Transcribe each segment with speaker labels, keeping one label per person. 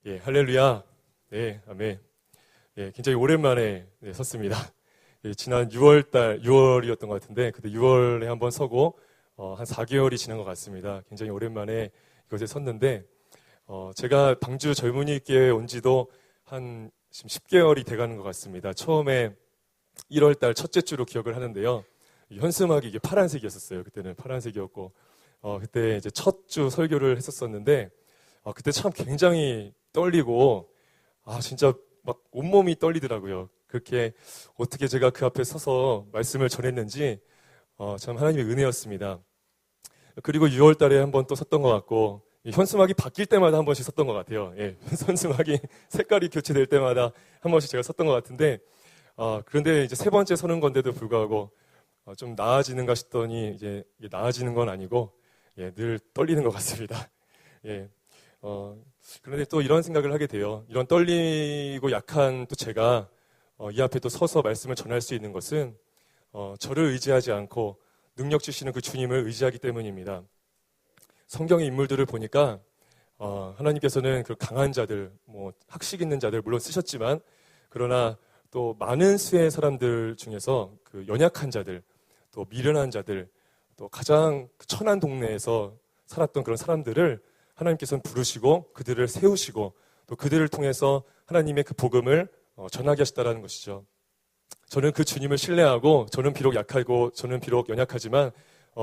Speaker 1: 예, 할렐루야. 네, 아멘. 예, 굉장히 오랜만에 섰습니다. 예, 지난 6월이었던 것 같은데, 그때 6월에 한번 서고, 한 4개월이 지난 것 같습니다. 굉장히 오랜만에 이곳에 섰는데, 제가 방주 젊은이교회에 온 지도 한 지금 10개월이 돼가는 것 같습니다. 처음에 1월달 첫째 주로 기억을 하는데요. 현수막이 이게 파란색이었어요. 그때는 파란색이었고, 그때 이제 첫 주 설교를 했었었는데, 그때 참 굉장히 떨리고, 진짜 막 온몸이 떨리더라고요. 그렇게 어떻게 제가 그 앞에 서서 말씀을 전했는지, 참 하나님의 은혜였습니다. 그리고 6월 달에 한번 또 섰던 것 같고, 현수막이 바뀔 때마다 한 번씩 섰던 것 같아요. 예, 현수막이 색깔이 교체될 때마다 한 번씩 제가 섰던 것 같은데, 그런데 이제 세 번째 서는 건데도 불구하고, 좀 나아지는가 싶더니, 이제 나아지는 건 아니고, 예, 늘 떨리는 것 같습니다. 예. 그런데 또 이런 생각을 하게 돼요. 이런 떨리고 약한 또 제가 이 앞에 또 서서 말씀을 전할 수 있는 것은 저를 의지하지 않고 능력 주시는 그 주님을 의지하기 때문입니다. 성경의 인물들을 보니까 하나님께서는 그 강한 자들, 학식 있는 자들 물론 쓰셨지만 그러나 또 많은 수의 사람들 중에서 그 연약한 자들, 또 미련한 자들, 또 가장 천한 동네에서 살았던 그런 사람들을 하나님께서는 부르시고 그들을 세우시고 또 그들을 통해서 하나님의 그 복음을 전하게 하셨다는 것이죠. 저는 그 주님을 신뢰하고 저는 비록 약하고 저는 비록 연약하지만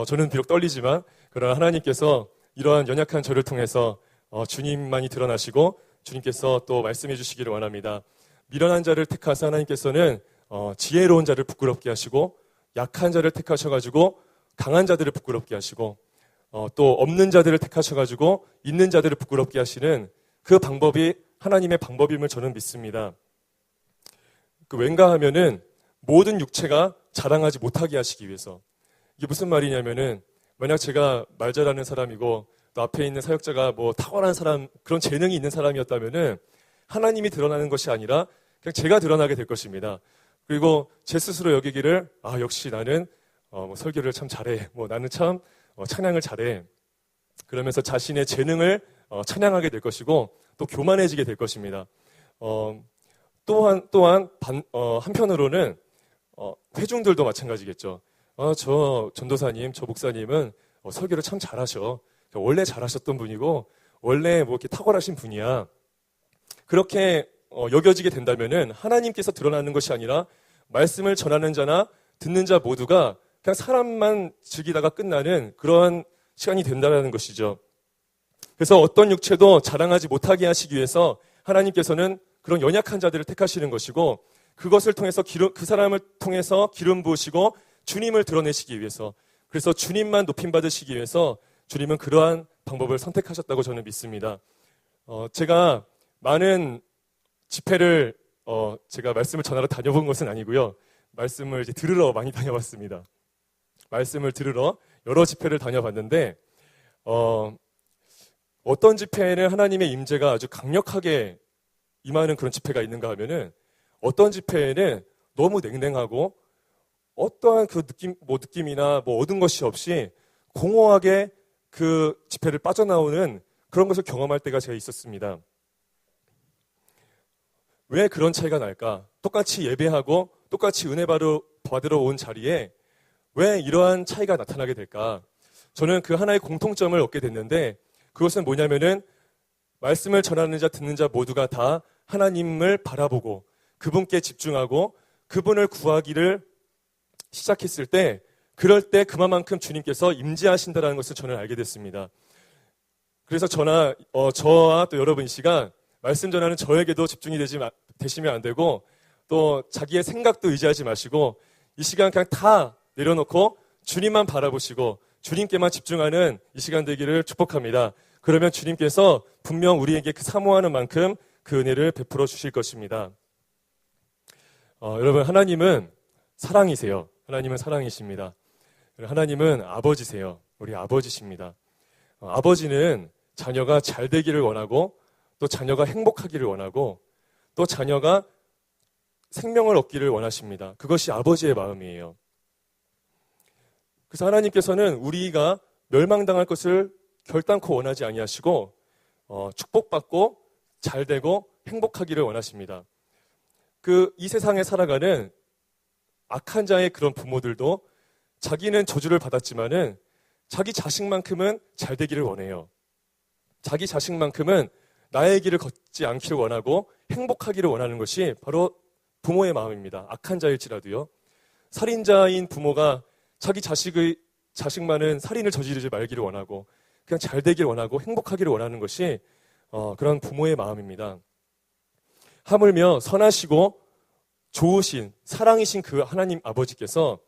Speaker 1: 저는 비록 떨리지만 그러나 하나님께서 이러한 연약한 저를 통해서 주님만이 드러나시고 주님께서 또 말씀해 주시기를 원합니다. 미련한 자를 택하사 하나님께서는 지혜로운 자를 부끄럽게 하시고 약한 자를 택하셔가지고 강한 자들을 부끄럽게 하시고 또 없는 자들을 택하셔가지고 있는 자들을 부끄럽게 하시는 그 방법이 하나님의 방법임을 저는 믿습니다. 그 왠가 하면은 모든 육체가 자랑하지 못하게 하시기 위해서. 이게 무슨 말이냐면은 만약 제가 말 잘하는 사람이고 또 앞에 있는 사역자가 탁월한 사람, 그런 재능이 있는 사람이었다면은 하나님이 드러나는 것이 아니라 그냥 제가 드러나게 될 것입니다. 그리고 제 스스로 여기기를 역시 나는 설교를 참 잘해. 나는 참 찬양을 잘해. 그러면서 자신의 재능을 찬양하게 될 것이고 또 교만해지게 될 것입니다. 또한 한편으로는 회중들도 마찬가지겠죠. 저 전도사님, 저 목사님은 설교를 참 잘하셔. 원래 잘하셨던 분이고 원래 이렇게 탁월하신 분이야. 그렇게 여겨지게 된다면은 하나님께서 드러나는 것이 아니라 말씀을 전하는 자나 듣는 자 모두가 그냥 사람만 즐기다가 끝나는 그러한 시간이 된다는 것이죠. 그래서 어떤 육체도 자랑하지 못하게 하시기 위해서 하나님께서는 그런 연약한 자들을 택하시는 것이고 그것을 통해서 그 사람을 통해서 기름 부으시고 주님을 드러내시기 위해서 그래서 주님만 높임받으시기 위해서 주님은 그러한 방법을 선택하셨다고 저는 믿습니다. 제가 많은 집회를 제가 말씀을 전하러 다녀본 것은 아니고요. 말씀을 이제 들으러 많이 다녀봤습니다. 말씀을 들으러 여러 집회를 다녀봤는데 어떤 집회에는 하나님의 임재가 아주 강력하게 임하는 그런 집회가 있는가 하면은 어떤 집회에는 너무 냉랭하고 어떠한 그 느낌이나 얻은 것이 없이 공허하게 그 집회를 빠져나오는 그런 것을 경험할 때가 제가 있었습니다. 왜 그런 차이가 날까? 똑같이 예배하고 똑같이 은혜 받으러 온 자리에 왜 이러한 차이가 나타나게 될까? 저는 그 하나의 공통점을 얻게 됐는데 그것은 뭐냐면은 말씀을 전하는 자 듣는 자 모두가 다 하나님을 바라보고 그분께 집중하고 그분을 구하기를 시작했을 때 그럴 때 그만큼 주님께서 임재하신다는 것을 저는 알게 됐습니다. 그래서 저와 또 여러분 이 시간 말씀 전하는 저에게도 집중이 되시면 안 되고 또 자기의 생각도 의지하지 마시고 이 시간 그냥 다 내려놓고 주님만 바라보시고 주님께만 집중하는 이 시간 되기를 축복합니다. 그러면 주님께서 분명 우리에게 그 사모하는 만큼 그 은혜를 베풀어 주실 것입니다. 여러분 하나님은 사랑이세요. 하나님은 사랑이십니다. 하나님은 아버지세요. 우리 아버지십니다. 아버지는 자녀가 잘 되기를 원하고 또 자녀가 행복하기를 원하고 또 자녀가 생명을 얻기를 원하십니다. 그것이 아버지의 마음이에요. 그래서 하나님께서는 우리가 멸망당할 것을 결단코 원하지 아니하시고 축복받고 잘 되고 행복하기를 원하십니다. 이 세상에 살아가는 악한 자의 그런 부모들도 자기는 저주를 받았지만은 자기 자식만큼은 잘 되기를 원해요. 자기 자식만큼은 나의 길을 걷지 않기를 원하고 행복하기를 원하는 것이 바로 부모의 마음입니다. 악한 자일지라도요. 살인자인 부모가 자기 자식만은 살인을 저지르지 말기를 원하고 그냥 잘 되기를 원하고 행복하기를 원하는 것이 그런 부모의 마음입니다. 하물며 선하시고 좋으신 사랑이신 그 하나님 아버지께서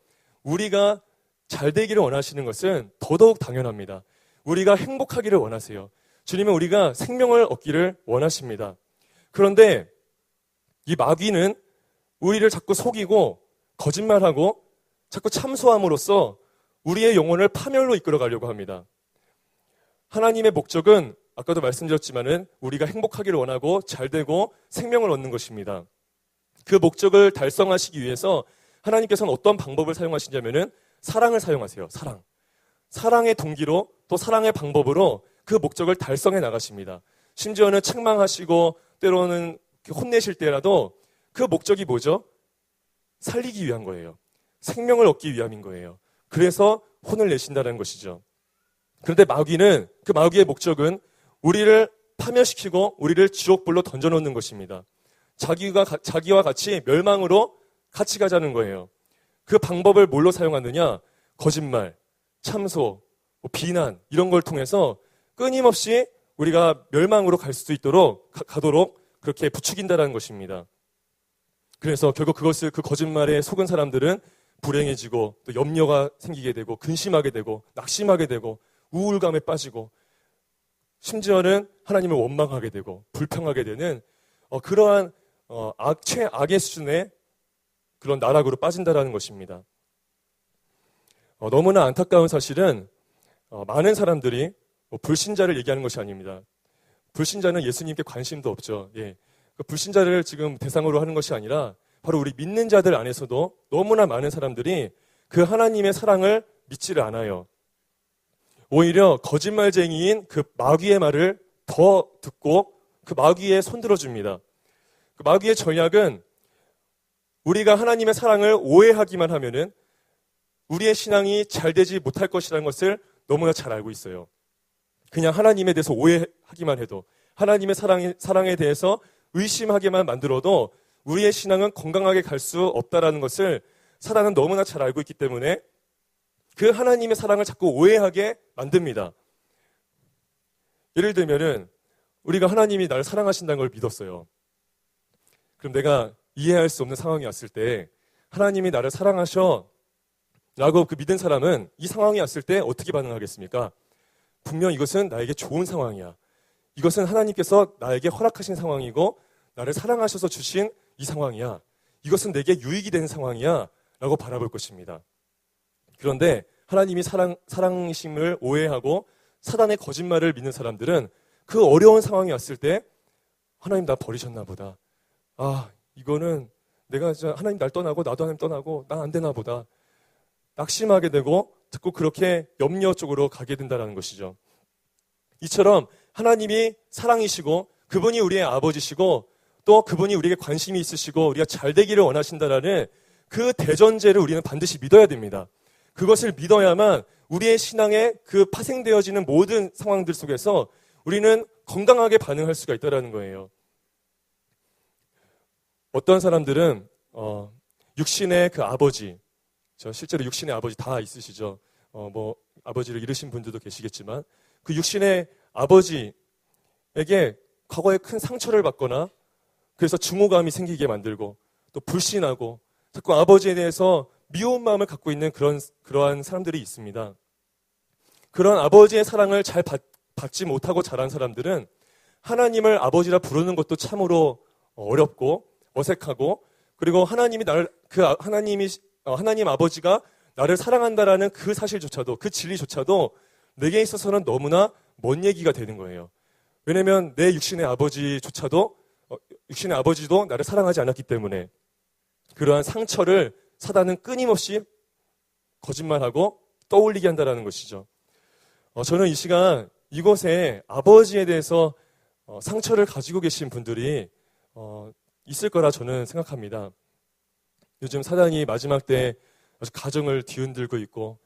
Speaker 1: 우리가 잘 되기를 원하시는 것은 더더욱 당연합니다. 우리가 행복하기를 원하세요. 주님은 우리가 생명을 얻기를 원하십니다. 그런데 이 마귀는 우리를 자꾸 속이고 거짓말하고 자꾸 참소함으로써 우리의 영혼을 파멸로 이끌어 가려고 합니다. 하나님의 목적은 아까도 말씀드렸지만은 우리가 행복하기를 원하고 잘 되고 생명을 얻는 것입니다. 그 목적을 달성하시기 위해서 하나님께서는 어떤 방법을 사용하시냐면은 사랑을 사용하세요. 사랑의 동기로 또 사랑의 방법으로 그 목적을 달성해 나가십니다. 심지어는 책망하시고 때로는 혼내실 때라도 그 목적이 뭐죠? 살리기 위한 거예요. 생명을 얻기 위함인 거예요. 그래서 혼을 내신다는 것이죠. 그런데 마귀는 그 마귀의 목적은 우리를 파멸시키고 우리를 지옥불로 던져놓는 것입니다. 자기와 같이 멸망으로 같이 가자는 거예요. 그 방법을 뭘로 사용하느냐? 거짓말, 참소, 비난 이런 걸 통해서 끊임없이 우리가 멸망으로 갈 수도 있도록 가도록 그렇게 부추긴다는 것입니다. 그래서 결국 그 거짓말에 속은 사람들은 불행해지고 또 염려가 생기게 되고 근심하게 되고 낙심하게 되고 우울감에 빠지고 심지어는 하나님을 원망하게 되고 불평하게 되는 그러한 최악의 수준의 그런 나락으로 빠진다라는 것입니다. 너무나 안타까운 사실은 많은 사람들이 불신자를 얘기하는 것이 아닙니다. 불신자는 예수님께 관심도 없죠. 예. 불신자를 지금 대상으로 하는 것이 아니라 바로 우리 믿는 자들 안에서도 너무나 많은 사람들이 그 하나님의 사랑을 믿지를 않아요. 오히려 거짓말쟁이인 그 마귀의 말을 더 듣고 그 마귀에 손들어줍니다. 그 마귀의 전략은 우리가 하나님의 사랑을 오해하기만 하면은 우리의 신앙이 잘 되지 못할 것이라는 것을 너무나 잘 알고 있어요. 그냥 하나님에 대해서 오해하기만 해도 하나님의 사랑에 대해서 의심하게만 만들어도 우리의 신앙은 건강하게 갈 수 없다라는 것을 사단은 너무나 잘 알고 있기 때문에 그 하나님의 사랑을 자꾸 오해하게 만듭니다. 예를 들면은 우리가 하나님이 나를 사랑하신다는 걸 믿었어요. 그럼 내가 이해할 수 없는 상황이 왔을 때 하나님이 나를 사랑하셔 라고 그 믿은 사람은 이 상황이 왔을 때 어떻게 반응하겠습니까? 분명 이것은 나에게 좋은 상황이야. 이것은 하나님께서 나에게 허락하신 상황이고 나를 사랑하셔서 주신 이 상황이야. 이것은 내게 유익이 되는 상황이야 라고 바라볼 것입니다. 그런데 하나님이 사랑이심을 오해하고 사단의 거짓말을 믿는 사람들은 그 어려운 상황이 왔을 때 하나님 나 버리셨나 보다. 이거는 내가 하나님 날 떠나고 나도 하나님 떠나고 난 안 되나 보다. 낙심하게 되고 자꾸 그렇게 염려 쪽으로 가게 된다는 것이죠. 이처럼 하나님이 사랑이시고 그분이 우리의 아버지시고 또 그분이 우리에게 관심이 있으시고 우리가 잘 되기를 원하신다라는 그 대전제를 우리는 반드시 믿어야 됩니다. 그것을 믿어야만 우리의 신앙에 그 파생되어지는 모든 상황들 속에서 우리는 건강하게 반응할 수가 있다는 거예요. 어떤 사람들은 육신의 그 아버지, 실제로 육신의 아버지 다 있으시죠. 아버지를 잃으신 분들도 계시겠지만 그 육신의 아버지에게 과거에 큰 상처를 받거나 그래서 증오감이 생기게 만들고 또 불신하고 자꾸 아버지에 대해서 미운 마음을 갖고 있는 그러한 사람들이 있습니다. 그런 아버지의 사랑을 잘 받지 못하고 자란 사람들은 하나님을 아버지라 부르는 것도 참으로 어렵고 어색하고 그리고 하나님 아버지가 나를 사랑한다라는 그 사실조차도 그 진리조차도 내게 있어서는 너무나 먼 얘기가 되는 거예요. 왜냐하면 내 육신의 아버지도 나를 사랑하지 않았기 때문에 그러한 상처를 사단은 끊임없이 거짓말하고 떠올리게 한다는 것이죠. 저는 이 시간 이곳에 아버지에 대해서 상처를 가지고 계신 분들이 있을 거라 저는 생각합니다. 요즘 사단이 마지막 때에 아주 가정을 뒤흔들고 있고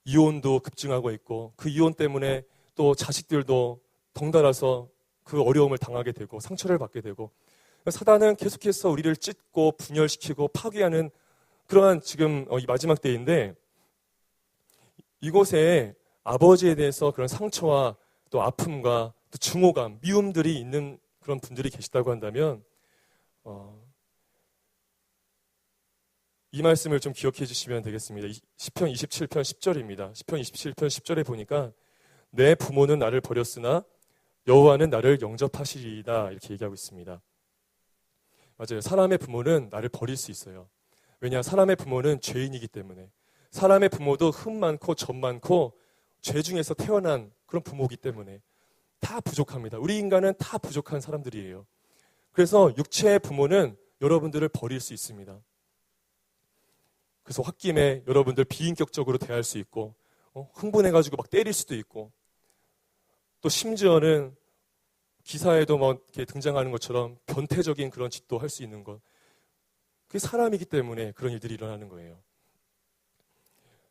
Speaker 1: 이혼도 급증하고 있고 그 이혼 때문에 또 자식들도 덩달아서 그 어려움을 당하게 되고 상처를 받게 되고 사단은 계속해서 우리를 찢고 분열시키고 파괴하는 그러한 지금 이 마지막 때인데 이곳에 아버지에 대해서 그런 상처와 또 아픔과 또 증오감, 미움들이 있는 그런 분들이 계시다고 한다면 이 말씀을 좀 기억해 주시면 되겠습니다. 시편 27편 10절입니다. 시편 27편 10절에 보니까 내 부모는 나를 버렸으나 여호와는 나를 영접하시리이다 이렇게 얘기하고 있습니다. 맞아요. 사람의 부모는 나를 버릴 수 있어요. 왜냐? 사람의 부모는 죄인이기 때문에 사람의 부모도 흠 많고 점 많고 죄 중에서 태어난 그런 부모이기 때문에 다 부족합니다. 우리 인간은 다 부족한 사람들이에요. 그래서 육체의 부모는 여러분들을 버릴 수 있습니다. 그래서 홧김에 여러분들 비인격적으로 대할 수 있고 흥분해가지고 막 때릴 수도 있고 또 심지어는 기사에도 뭐 이렇게 등장하는 것처럼 변태적인 그런 짓도 할 수 있는 것. 그게 사람이기 때문에 그런 일들이 일어나는 거예요.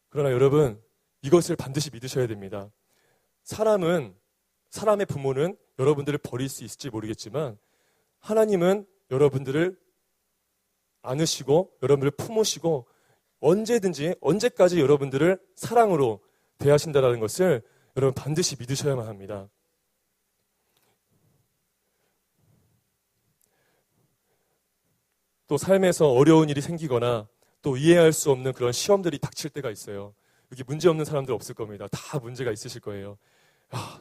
Speaker 1: 그러나 여러분 이것을 반드시 믿으셔야 됩니다. 사람의 부모는 여러분들을 버릴 수 있을지 모르겠지만 하나님은 여러분들을 안으시고 여러분들을 품으시고 언제든지 언제까지 여러분들을 사랑으로 대하신다는 것을 여러분 반드시 믿으셔야만 합니다. 또 삶에서 어려운 일이 생기거나 또 이해할 수 없는 그런 시험들이 닥칠 때가 있어요. 여기 문제 없는 사람들 없을 겁니다. 다 문제가 있으실 거예요.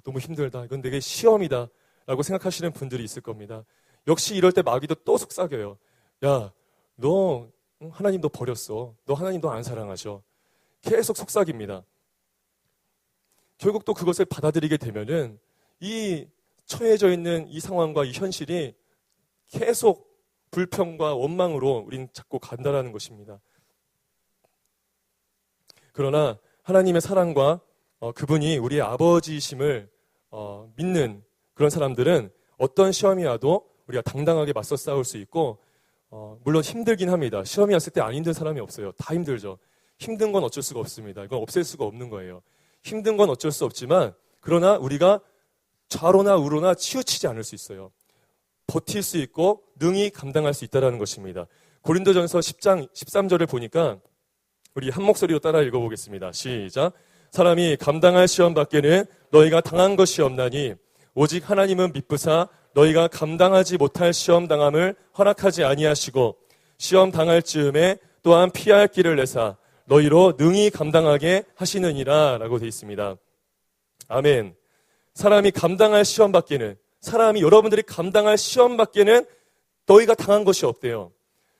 Speaker 1: 너무 힘들다. 이건 내게 시험이다. 라고 생각하시는 분들이 있을 겁니다. 역시 이럴 때 마귀도 또 속삭여요. 야, 너 하나님 너 버렸어. 너 하나님 너 안 사랑하셔. 계속 속삭입니다. 결국 또 그것을 받아들이게 되면은 이 처해져 있는 이 상황과 이 현실이 계속 불평과 원망으로 우린 자꾸 간다라는 것입니다. 그러나 하나님의 사랑과 그분이 우리의 아버지이심을 믿는 그런 사람들은 어떤 시험이 와도 우리가 당당하게 맞서 싸울 수 있고 물론 힘들긴 합니다. 시험이 왔을 때 안 힘든 사람이 없어요. 다 힘들죠. 힘든 건 어쩔 수가 없습니다. 이건 없앨 수가 없는 거예요. 힘든 건 어쩔 수 없지만 그러나 우리가 좌로나 우로나 치우치지 않을 수 있어요. 버틸 수 있고 능히 감당할 수 있다는 것입니다. 고린도전서 10장 13절을 보니까 우리 한 목소리로 따라 읽어보겠습니다. 시작. 사람이 감당할 시험 밖에는 너희가 당한 것이 없나니 오직 하나님은 미쁘사 너희가 감당하지 못할 시험 당함을 허락하지 아니하시고 시험 당할 즈음에 또한 피할 길을 내사 너희로 능히 감당하게 하시느니라 라고 되어 있습니다. 아멘. 사람이 감당할 시험 밖에는 사람이 여러분들이 감당할 시험 밖에는 너희가 당한 것이 없대요.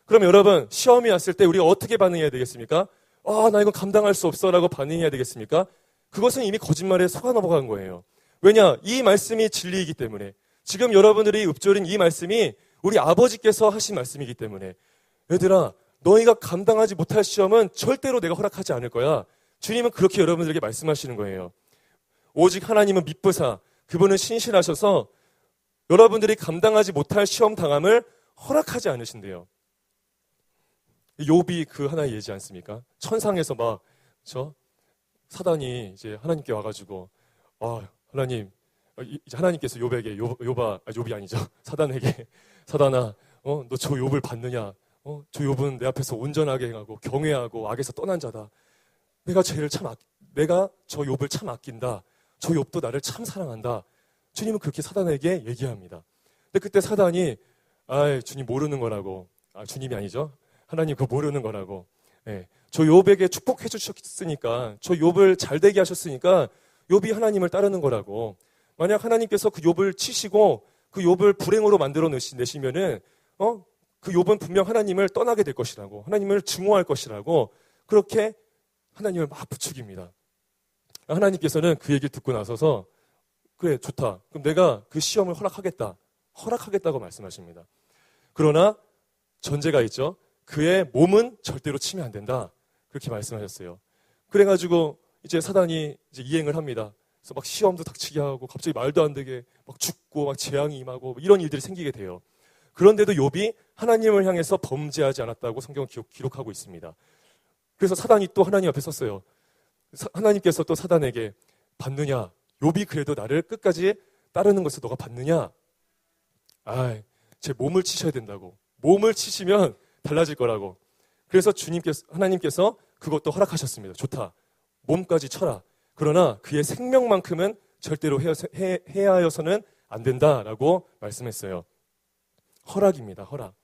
Speaker 1: 그럼 여러분 시험이 왔을 때 우리가 어떻게 반응해야 되겠습니까? 나 이건 감당할 수 없어 라고 반응해야 되겠습니까? 그것은 이미 거짓말에 속아 넘어간 거예요. 왜냐? 이 말씀이 진리이기 때문에 지금 여러분들이 읊조린 이 말씀이 우리 아버지께서 하신 말씀이기 때문에 얘들아 너희가 감당하지 못할 시험은 절대로 내가 허락하지 않을 거야. 주님은 그렇게 여러분들에게 말씀하시는 거예요. 오직 하나님은 미쁘사 그분은 신실하셔서 여러분들이 감당하지 못할 시험 당함을 허락하지 않으신대요. 욥이 그 하나의 예지 않습니까? 천상에서 막 사단이 이제 하나님께 와가지고 하나님 이제 하나님께서 욥에게 욥이 아니죠. 사단에게 사단아 너 저 욥을 봤느냐? 저 욥은 내 앞에서 온전하게 행하고 경외하고 악에서 떠난 자다. 내가 저 욥을 참 아낀다. 저 욥도 나를 참 사랑한다. 주님은 그렇게 사단에게 얘기합니다. 근데 그때 사단이 주님 모르는 거라고. 주님이 아니죠. 하나님 그거 모르는 거라고. 저 욥에게 축복해 주셨으니까 저 욥을 잘되게 하셨으니까 욥이 하나님을 따르는 거라고. 만약 하나님께서 그 욥을 치시고 그 욥을 불행으로 만들어 내시면은 그 욥은 분명 하나님을 떠나게 될 것이라고. 하나님을 증오할 것이라고. 그렇게 하나님을 막 부추깁니다. 하나님께서는 그 얘기를 듣고 나서서 그래 좋다. 그럼 내가 그 시험을 허락하겠다고 말씀하십니다. 그러나 전제가 있죠. 그의 몸은 절대로 치면 안 된다. 그렇게 말씀하셨어요. 그래가지고 이제 사단이 이제 이행을 합니다. 그래서 막 시험도 닥치게 하고 갑자기 말도 안 되게 막 죽고 막 재앙이 임하고 뭐 이런 일들이 생기게 돼요. 그런데도 욥이 하나님을 향해서 범죄하지 않았다고 성경은 기록하고 있습니다. 그래서 사단이 또 하나님 앞에 섰어요. 하나님께서 또 사단에게 받느냐? 욥이 그래도 나를 끝까지 따르는 것을 너가 받느냐? 제 몸을 치셔야 된다고. 몸을 치시면 달라질 거라고. 그래서 하나님께서 그것도 허락하셨습니다. 좋다. 몸까지 쳐라. 그러나 그의 생명만큼은 절대로 해하여서는 안 된다라고 말씀했어요. 허락입니다. 허락.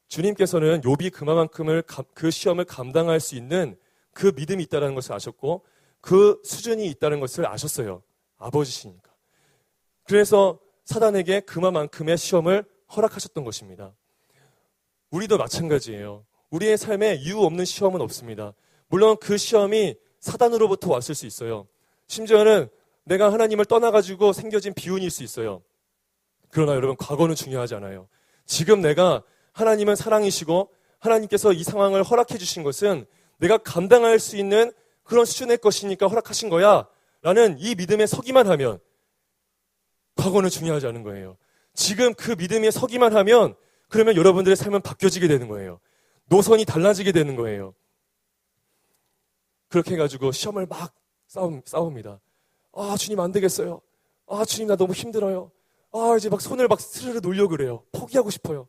Speaker 1: 주님께서는 욥이 그만큼을 그 시험을 감당할 수 있는 그 믿음이 있다는 것을 아셨고 그 수준이 있다는 것을 아셨어요. 아버지시니까. 그래서 사단에게 그만큼의 시험을 허락하셨던 것입니다. 우리도 마찬가지예요. 우리의 삶에 이유 없는 시험은 없습니다. 물론 그 시험이 사단으로부터 왔을 수 있어요. 심지어는 내가 하나님을 떠나가지고 생겨진 비운일 수 있어요. 그러나 여러분, 과거는 중요하지 않아요. 지금 내가 하나님은 사랑이시고 하나님께서 이 상황을 허락해 주신 것은 내가 감당할 수 있는 그런 수준의 것이니까 허락하신 거야 라는 이 믿음에 서기만 하면 과거는 중요하지 않은 거예요. 지금 그 믿음에 서기만 하면 그러면 여러분들의 삶은 바뀌어지게 되는 거예요. 노선이 달라지게 되는 거예요. 그렇게 해가지고 시험을 막 싸웁니다. 주님 안 되겠어요. 주님 나 너무 힘들어요. 이제 막 손을 막 스르르 놀려 그래요. 포기하고 싶어요.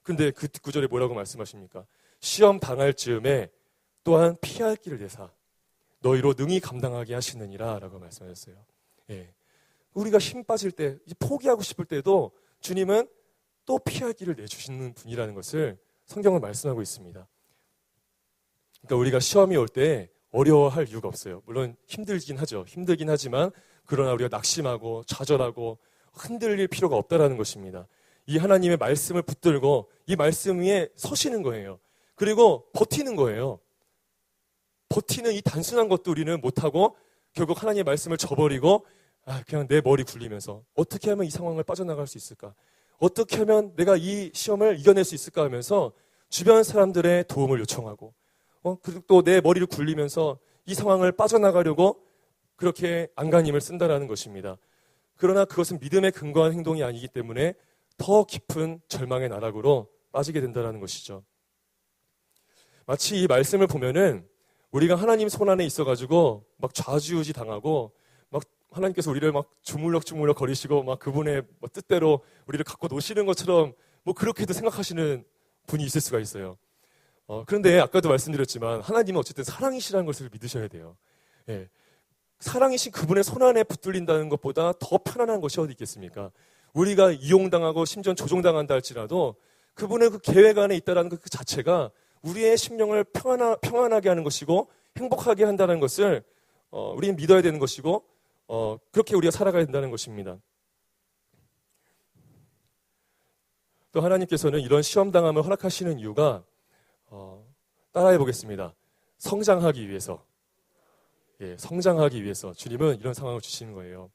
Speaker 1: 근데 그 뒷구절에 뭐라고 말씀하십니까? 시험 당할 즈음에 또한 피할 길을 내사 너희로 능히 감당하게 하시느니라 라고 말씀하셨어요. 예. 우리가 힘 빠질 때, 포기하고 싶을 때도 주님은 또 피할 길을 내주시는 분이라는 것을 성경은 말씀하고 있습니다. 그러니까 우리가 시험이 올 때 어려워할 이유가 없어요. 물론 힘들긴 하죠. 힘들긴 하지만 그러나 우리가 낙심하고 좌절하고 흔들릴 필요가 없다라는 것입니다. 이 하나님의 말씀을 붙들고 이 말씀 위에 서시는 거예요. 그리고 버티는 거예요. 버티는 이 단순한 것도 우리는 못하고 결국 하나님의 말씀을 저버리고 그냥 내 머리 굴리면서 어떻게 하면 이 상황을 빠져나갈 수 있을까? 어떻게 하면 내가 이 시험을 이겨낼 수 있을까 하면서 주변 사람들의 도움을 요청하고 그리고 또 내 머리를 굴리면서 이 상황을 빠져나가려고 그렇게 안간힘을 쓴다라는 것입니다. 그러나 그것은 믿음에 근거한 행동이 아니기 때문에 더 깊은 절망의 나락으로 빠지게 된다는 것이죠. 마치 이 말씀을 보면은 우리가 하나님 손 안에 있어가지고 막 좌지우지 당하고 막 하나님께서 우리를 막 주물럭주물럭 거리시고 막 그분의 뜻대로 우리를 갖고 노시는 것처럼 그렇게도 생각하시는 분이 있을 수가 있어요. 그런데 아까도 말씀드렸지만 하나님은 어쨌든 사랑이시라는 것을 믿으셔야 돼요. 예. 사랑이신 그분의 손 안에 붙들린다는 것보다 더 편안한 것이 어디 있겠습니까? 우리가 이용당하고 심지어 조종당한다 할지라도 그분의 그 계획 안에 있다는 그 자체가 우리의 심령을 평안하게 하는 것이고 행복하게 한다는 것을 우리는 믿어야 되는 것이고 그렇게 우리가 살아가야 된다는 것입니다. 또 하나님께서는 이런 시험당함을 허락하시는 이유가 따라해 보겠습니다. 성장하기 위해서. 예, 성장하기 위해서 주님은 이런 상황을 주시는 거예요.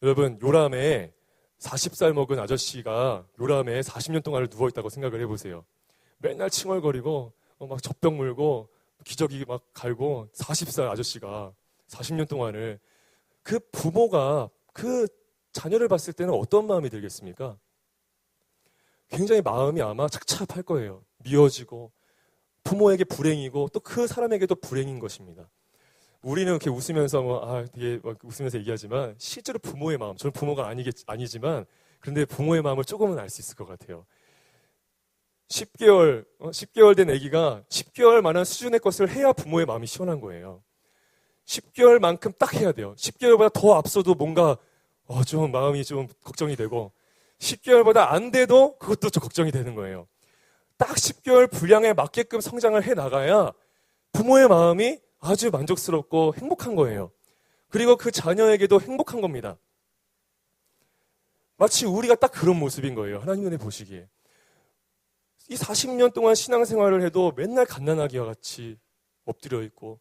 Speaker 1: 여러분, 요람에 40살 먹은 아저씨가 요람에 40년 동안을 누워있다고 생각을 해보세요. 맨날 칭얼거리고 막 젖병 물고 기저귀 막 갈고 40살 아저씨가 40년 동안을 그 부모가 그 자녀를 봤을 때는 어떤 마음이 들겠습니까? 굉장히 마음이 아마 착잡할 거예요. 미워지고 부모에게 불행이고 또 그 사람에게도 불행인 것입니다. 우리는 이렇게 웃으면서 되게 웃으면서 얘기하지만 실제로 부모의 마음, 저는 부모가 아니지만 그런데 부모의 마음을 조금은 알 수 있을 것 같아요. 10개월 된 아기가 10개월만한 수준의 것을 해야 부모의 마음이 시원한 거예요. 10개월만큼 딱 해야 돼요. 10개월보다 더 앞서도 뭔가 좀 마음이 좀 걱정이 되고 10개월보다 안 돼도 그것도 좀 걱정이 되는 거예요. 딱 10개월 분량에 맞게끔 성장을 해 나가야 부모의 마음이 아주 만족스럽고 행복한 거예요. 그리고 그 자녀에게도 행복한 겁니다. 마치 우리가 딱 그런 모습인 거예요. 하나님 눈에 보시기에. 이 40년 동안 신앙생활을 해도 맨날 갓난아기와 같이 엎드려 있고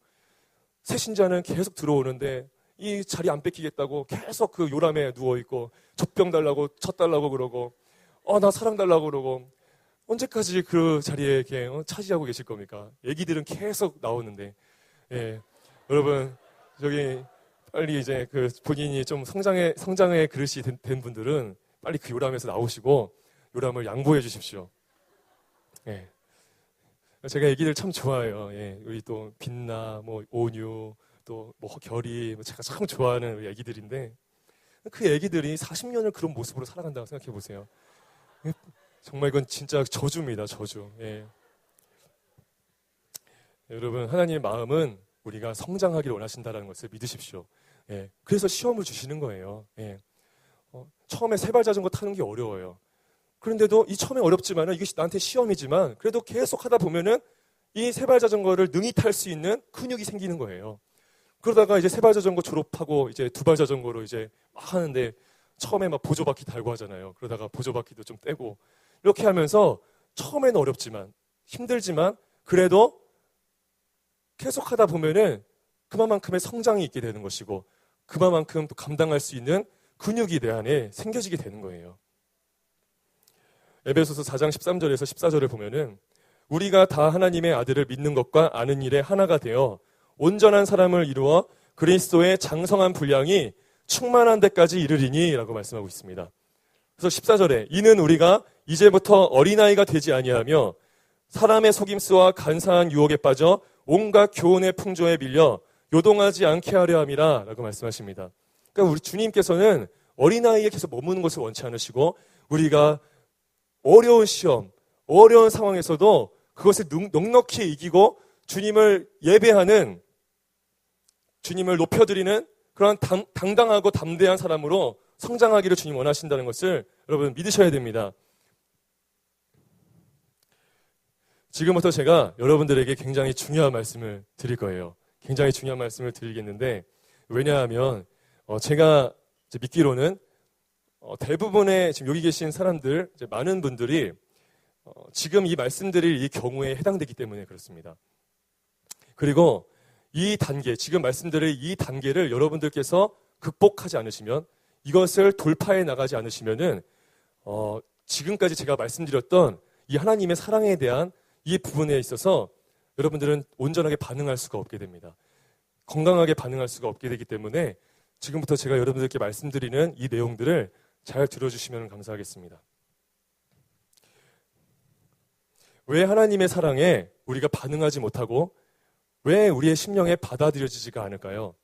Speaker 1: 새신자는 계속 들어오는데 이 자리 안 뺏기겠다고 계속 그 요람에 누워있고 젖병 달라고 젖 달라고 그러고 나 사랑 달라고 그러고 언제까지 그 자리에 이렇게 차지하고 계실 겁니까? 애기들은 계속 나오는데 여러분 저기 빨리 이제 그 본인이 좀 성장의 그릇이 된 분들은 빨리 그 요람에서 나오시고 요람을 양보해 주십시오. 예. 제가 애기들 참 좋아해요. 예. 우리 또 빛나, 뭐 온유, 또 뭐 결이, 제가 참 좋아하는 우리 애기들인데 그 애기들이 40년을 그런 모습으로 살아간다고 생각해 보세요. 정말 이건 진짜 저주입니다. 저주. 예. 여러분, 하나님의 마음은 우리가 성장하기를 원하신다는 것을 믿으십시오. 예. 그래서 시험을 주시는 거예요. 예. 처음에 세발자전거 타는 게 어려워요. 그런데도 이 처음에 어렵지만은 이것이 나한테 시험이지만 그래도 계속 하다 보면은 이 세발자전거를 능히 탈 수 있는 근육이 생기는 거예요. 그러다가 이제 세발자전거 졸업하고 이제 두발자전거로 이제 막 하는데 처음에 막 보조바퀴 달고 하잖아요. 그러다가 보조바퀴도 좀 떼고 이렇게 하면서 처음에는 어렵지만 힘들지만 그래도 계속 하다 보면은 그만큼의 성장이 있게 되는 것이고 그만큼 또 감당할 수 있는 근육이 내 안에 생겨지게 되는 거예요. 에베소서 4장 13절에서 14절을 보면은 우리가 다 하나님의 아들을 믿는 것과 아는 일에 하나가 되어 온전한 사람을 이루어 그리스도의 장성한 분량이 충만한 데까지 이르리니 라고 말씀하고 있습니다. 그래서 14절에 이는 우리가 이제부터 어린아이가 되지 아니하며 사람의 속임수와 간사한 유혹에 빠져 온갖 교훈의 풍조에 밀려 요동하지 않게 하려 함이라 라고 말씀하십니다. 그러니까 우리 주님께서는 어린아이에 계속 머무는 것을 원치 않으시고 우리가 어려운 시험, 어려운 상황에서도 그것을 넉넉히 이기고 주님을 예배하는, 주님을 높여드리는 그런 당당하고 담대한 사람으로 성장하기를 주님 원하신다는 것을 여러분 믿으셔야 됩니다. 지금부터 제가 여러분들에게 굉장히 중요한 말씀을 드릴 거예요. 굉장히 중요한 말씀을 드리겠는데 왜냐하면 제가 믿기로는 대부분의 지금 여기 계신 사람들, 많은 분들이 지금 이 말씀드릴 이 경우에 해당되기 때문에 그렇습니다. 그리고 이 단계, 지금 말씀드릴 이 단계를 여러분들께서 극복하지 않으시면, 이것을 돌파해 나가지 않으시면은 지금까지 제가 말씀드렸던 이 하나님의 사랑에 대한 이 부분에 있어서 여러분들은 온전하게 반응할 수가 없게 됩니다. 건강하게 반응할 수가 없게 되기 때문에 지금부터 제가 여러분들께 말씀드리는 이 내용들을 잘 들어주시면 감사하겠습니다. 왜 하나님의 사랑에 우리가 반응하지 못하고 왜 우리의 심령에 받아들여지지가 않을까요?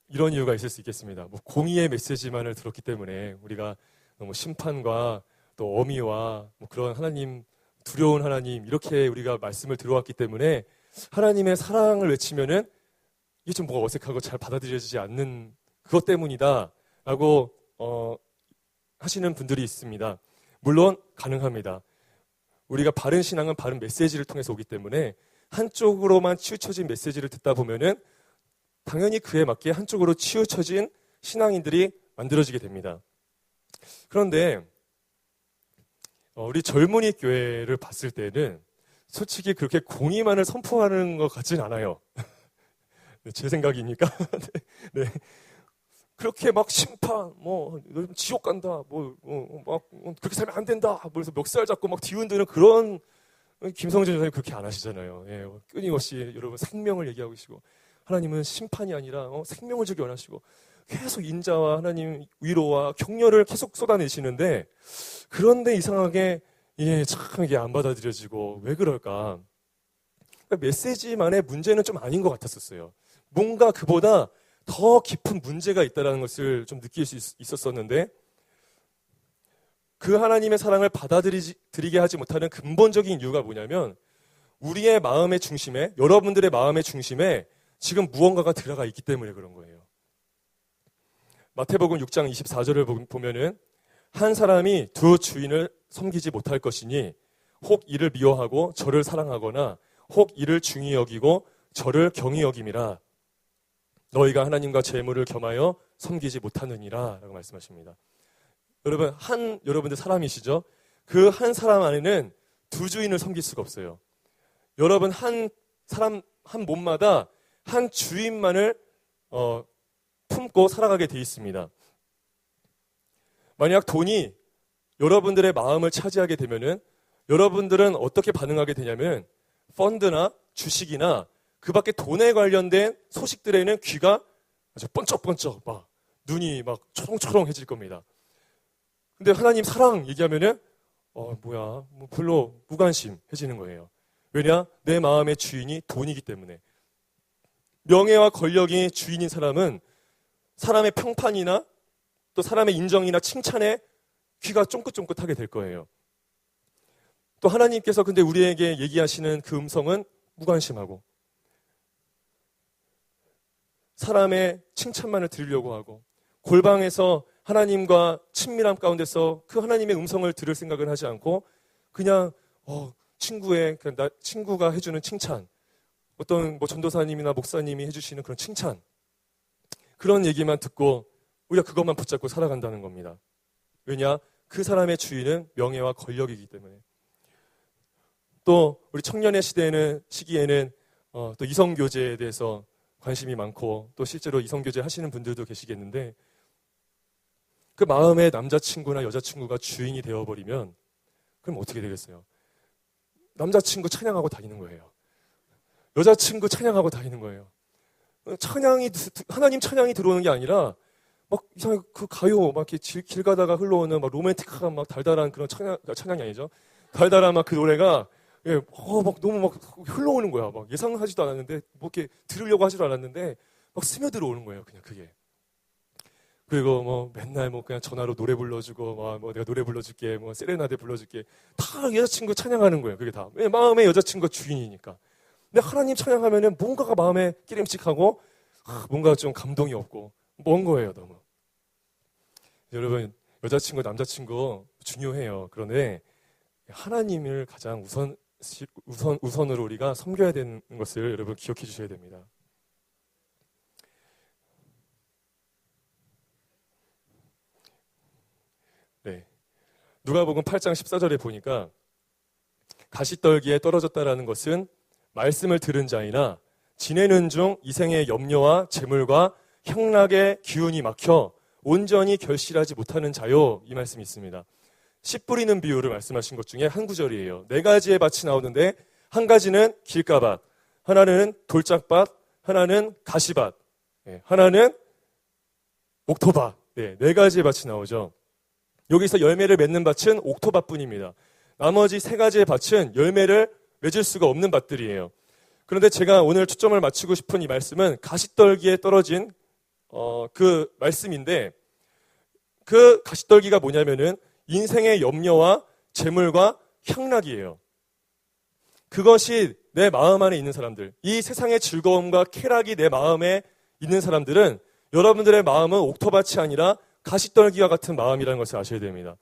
Speaker 1: 이런 이유가 있을 수 있겠습니다. 공의의 메시지만을 들었기 때문에 우리가 너무 심판과 또 어미와 그런 하나님, 두려운 하나님 이렇게 우리가 말씀을 들어왔기 때문에 하나님의 사랑을 외치면은 이게 좀 뭐가 어색하고 잘 받아들여지지 않는 그것 때문이다 라고 하시는 분들이 있습니다. 물론 가능합니다. 우리가 바른 신앙은 바른 메시지를 통해서 오기 때문에 한쪽으로만 치우쳐진 메시지를 듣다 보면은 당연히 그에 맞게 한쪽으로 치우쳐진 신앙인들이 만들어지게 됩니다. 그런데 우리 젊은이 교회를 봤을 때는 솔직히 그렇게 공의만을 선포하는 것 같진 않아요. 제 생각이니까. 네. 그렇게 막 심판, 지옥 간다, 그렇게 살면 안 된다, 그래서 멱살 잡고 막 뒤흔드는 그런 김성진 전사님 그렇게 안 하시잖아요. 예, 끊임없이 여러분 생명을 얘기하고 계시고, 하나님은 심판이 아니라 생명을 주기 원하시고, 계속 인자와 하나님 위로와 격려를 계속 쏟아내시는데, 그런데 이상하게, 참 이게 안 받아들여지고, 왜 그럴까? 그러니까 메시지만의 문제는 좀 아닌 것 같았었어요. 뭔가 그보다 더 깊은 문제가 있다는 것을 좀 느낄 수 있었었는데 그 하나님의 사랑을 받아들이게 하지 못하는 근본적인 이유가 뭐냐면 우리의 마음의 중심에, 여러분들의 마음의 중심에 지금 무언가가 들어가 있기 때문에 그런 거예요. 마태복음 6장 24절을 보면은 한 사람이 두 주인을 섬기지 못할 것이니 혹 이를 미워하고 저를 사랑하거나 혹 이를 중히 여기고 저를 경히 여김이라. 너희가 하나님과 재물을 겸하여 섬기지 못하느니라 라고 말씀하십니다. 여러분들 사람이시죠? 그 한 사람 안에는 두 주인을 섬길 수가 없어요. 여러분 한 사람, 한 몸마다 한 주인만을 품고 살아가게 돼 있습니다. 만약 돈이 여러분들의 마음을 차지하게 되면은 여러분들은 어떻게 반응하게 되냐면 펀드나 주식이나 그 밖에 돈에 관련된 소식들에는 귀가 아주 번쩍번쩍 막 눈이 막 초롱초롱해질 겁니다. 근데 하나님 사랑 얘기하면은 뭐야, 뭐 별로 무관심해지는 거예요. 왜냐? 내 마음의 주인이 돈이기 때문에. 명예와 권력이 주인인 사람은 사람의 평판이나 또 사람의 인정이나 칭찬에 귀가 쫑긋쫑긋하게 될 거예요. 또 하나님께서 근데 우리에게 얘기하시는 그 음성은 무관심하고 사람의 칭찬만을 들으려고 하고 골방에서 하나님과 친밀함 가운데서 그 하나님의 음성을 들을 생각을 하지 않고 그냥 친구가 해주는 칭찬, 어떤 뭐 전도사님이나 목사님이 해주시는 그런 칭찬, 그런 얘기만 듣고 우리가 그것만 붙잡고 살아간다는 겁니다. 왜냐? 그 사람의 주인은 명예와 권력이기 때문에. 또 우리 청년의 시기에는 또 이성교제에 대해서 관심이 많고 또 실제로 이성교제 하시는 분들도 계시겠는데 그 마음의 남자친구나 여자친구가 주인이 되어버리면 그럼 어떻게 되겠어요? 남자친구 찬양하고 다니는 거예요. 여자친구 찬양하고 다니는 거예요. 하나님 찬양이 들어오는 게 아니라 막 이상하게 그 가요 막 이렇게 길 가다가 흘러오는 막 로맨틱한 막 달달한 그런 찬양이 아니죠. 달달한 막 그 노래가 막 너무 막 흘러오는 거야. 막 예상하지도 않았는데 뭐 이렇게 들으려고 하지도 않았는데 막 스며들어오는 거예요. 그냥 그게. 그리고 뭐 맨날 뭐 그냥 전화로 노래 불러주고 뭐 내가 노래 불러줄게 뭐 세레나데 불러줄게 다 여자친구 찬양하는 거예요. 그게 다 마음의 여자친구가 주인이니까. 근데 하나님 찬양하면은 뭔가가 마음에 끼림칙하고 뭔가 좀 감동이 없고 먼 거예요. 너무. 여러분 여자친구 남자친구 중요해요. 그런데 하나님을 가장 우선으로 우리가 섬겨야 되는 것을 여러분 기억해 주셔야 됩니다. 네. 누가복음 8장 14절에 보니까 가시떨기에 떨어졌다라는 것은 말씀을 들은 자이나 지내는 중 이생의 염려와 재물과 향락의 기운이 막혀 온전히 결실하지 못하는 자요. 이 말씀이 있습니다. 씨 뿌리는 비유를 말씀하신 것 중에 한 구절이에요. 4가지의 밭이 나오는데 한 가지는 길가밭, 하나는 돌짝밭, 하나는 가시밭, 하나는 옥토밭. 4가지의 밭이 나오죠. 여기서 열매를 맺는 밭은 옥토밭뿐입니다. 나머지 3가지의 밭은 열매를 맺을 수가 없는 밭들이에요. 그런데 제가 오늘 초점을 맞추고 싶은 이 말씀은 가시떨기에 떨어진 그 말씀인데 그 가시떨기가 뭐냐면은 인생의 염려와 재물과 향락이에요. 그것이 내 마음 안에 있는 사람들, 이 세상의 즐거움과 쾌락이 내 마음에 있는 사람들은 여러분들의 마음은 옥토밭이 아니라 가시떨기와 같은 마음이라는 것을 아셔야 됩니다.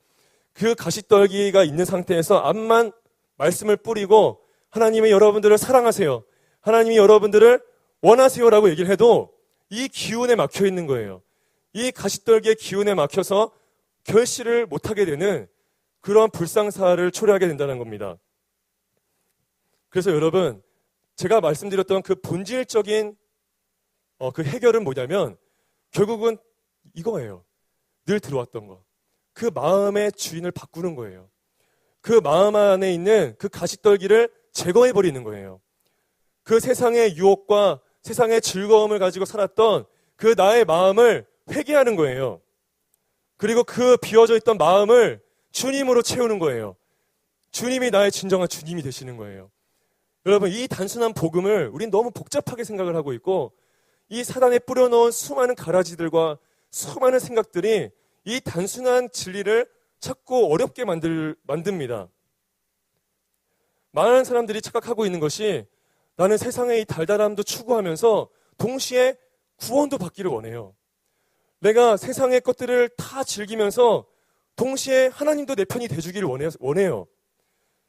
Speaker 1: 그 가시떨기가 있는 상태에서 암만 말씀을 뿌리고 하나님이 여러분들을 사랑하세요, 하나님이 여러분들을 원하세요라고 얘기를 해도 이 기운에 막혀 있는 거예요. 이 가시떨기의 기운에 막혀서 결실을 못하게 되는 그런 불상사를 초래하게 된다는 겁니다. 그래서 여러분 제가 말씀드렸던 그 본질적인 그 해결은 뭐냐면 결국은 이거예요. 늘 들어왔던 거. 그 마음의 주인을 바꾸는 거예요. 그 마음 안에 있는 그 가시떨기를 제거해버리는 거예요. 그 세상의 유혹과 세상의 즐거움을 가지고 살았던 그 나의 마음을 회개하는 거예요. 그리고 그 비워져 있던 마음을 주님으로 채우는 거예요. 주님이 나의 진정한 주님이 되시는 거예요. 여러분 이 단순한 복음을 우린 너무 복잡하게 생각을 하고 있고 이 사단에 뿌려놓은 수많은 가라지들과 수많은 생각들이 이 단순한 진리를 자꾸 어렵게 만듭니다. 많은 사람들이 착각하고 있는 것이 나는 세상의 이 달달함도 추구하면서 동시에 구원도 받기를 원해요. 내가 세상의 것들을 다 즐기면서 동시에 하나님도 내 편이 돼주기를 원해요.